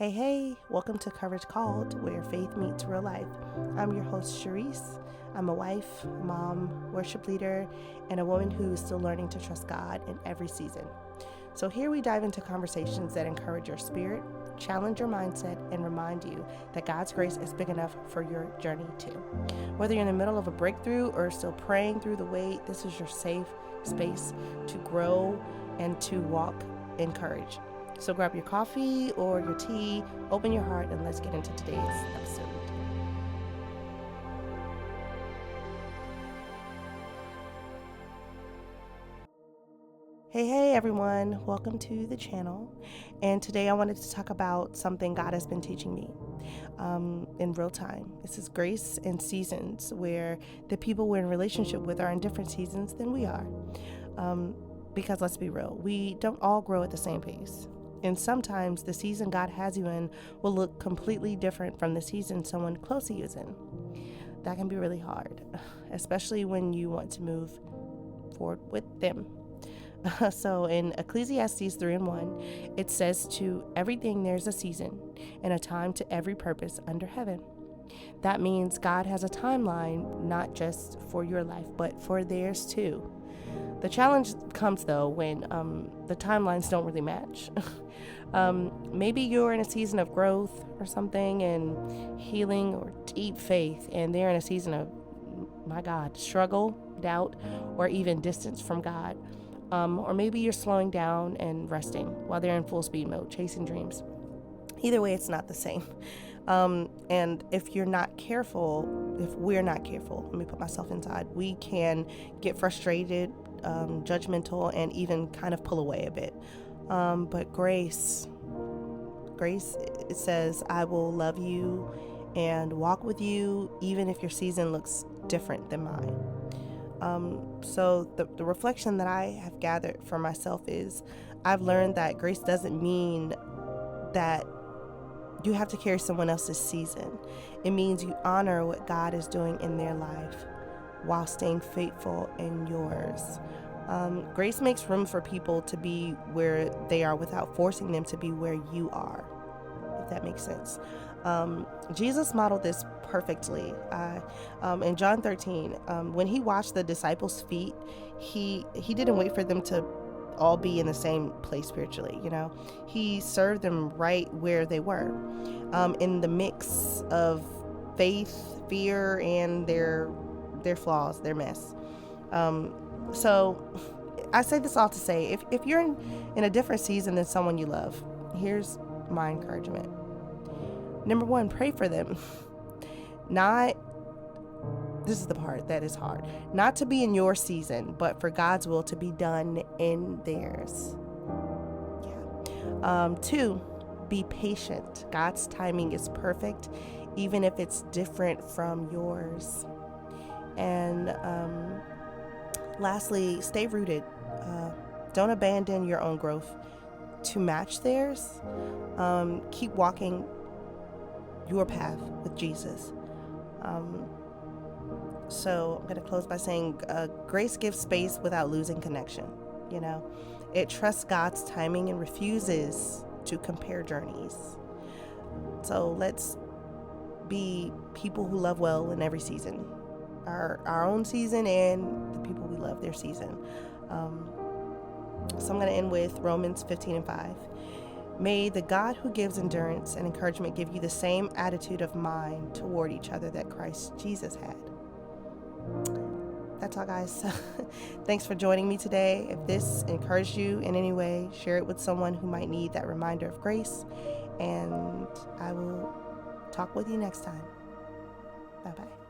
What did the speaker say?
Hey, welcome to Courage Called, where faith meets real life. I'm your host, Sharice. I'm a wife, mom, worship leader, and a woman who is still learning to trust God in every season. So here we dive into conversations that encourage your spirit, challenge your mindset, and remind you that God's grace is big enough for your journey too. Whether you're in the middle of a breakthrough or still praying through the wait, this is your safe space to grow and to walk in courage. So grab your coffee or your tea, open your heart, and let's get into today's episode. Hey everyone, welcome to the channel. And today I wanted to talk about something God has been teaching me in real time. This is grace and seasons, where the people we're in relationship with are in different seasons than we are. Because let's be real, we don't all grow at the same pace. And sometimes the season God has you in will look completely different from the season someone close to you is in. That can be really hard, especially when you want to move forward with them. So in Ecclesiastes 3:1, it says, "To everything there's a season and a time to every purpose under heaven." That means God has a timeline, not just for your life, but for theirs too. The challenge comes though when the timelines don't really match. Maybe you're in a season of growth or something, and healing or deep faith, and they're in a season of, my God, struggle, doubt, or even distance from God. Or maybe you're slowing down and resting while they're in full speed mode, chasing dreams. Either way, it's not the same. And if we're not careful, let me put myself inside, we can get frustrated, judgmental, and even kind of pull away a bit. But grace, it says, "I will love you and walk with you, even if your season looks different than mine." So the reflection that I have gathered for myself is, I've learned that grace doesn't mean that you have to carry someone else's season. It means you honor what God is doing in their life while staying faithful in yours. Grace makes room for people to be where they are without forcing them to be where you are, if that makes sense. Jesus modeled this perfectly. In John 13, when he washed the disciples' feet, he didn't wait for them to all be in the same place spiritually. He served them right where they were, in the mix of faith, fear, and their flaws, their mess. So I say this all to say, if you're in a different season than someone you love, here's my encouragement. Number one, pray for them. This is the part that is hard. Not to be in your season, but for God's will to be done in theirs. Yeah. Two, be patient. God's timing is perfect, even if it's different from yours. And lastly, stay rooted. Don't abandon your own growth to match theirs. Keep walking your path with Jesus. So I'm going to close by saying, grace gives space without losing connection. It trusts God's timing and refuses to compare journeys. So let's be people who love well in every season, our own season and the people we love, their season. So I'm going to end with Romans 15:5. May the God who gives endurance and encouragement give you the same attitude of mind toward each other that Christ Jesus had. That's all, guys. Thanks for joining me today. If this encouraged you in any way, share it with someone who might need that reminder of grace. And I will talk with you next time. Bye-bye.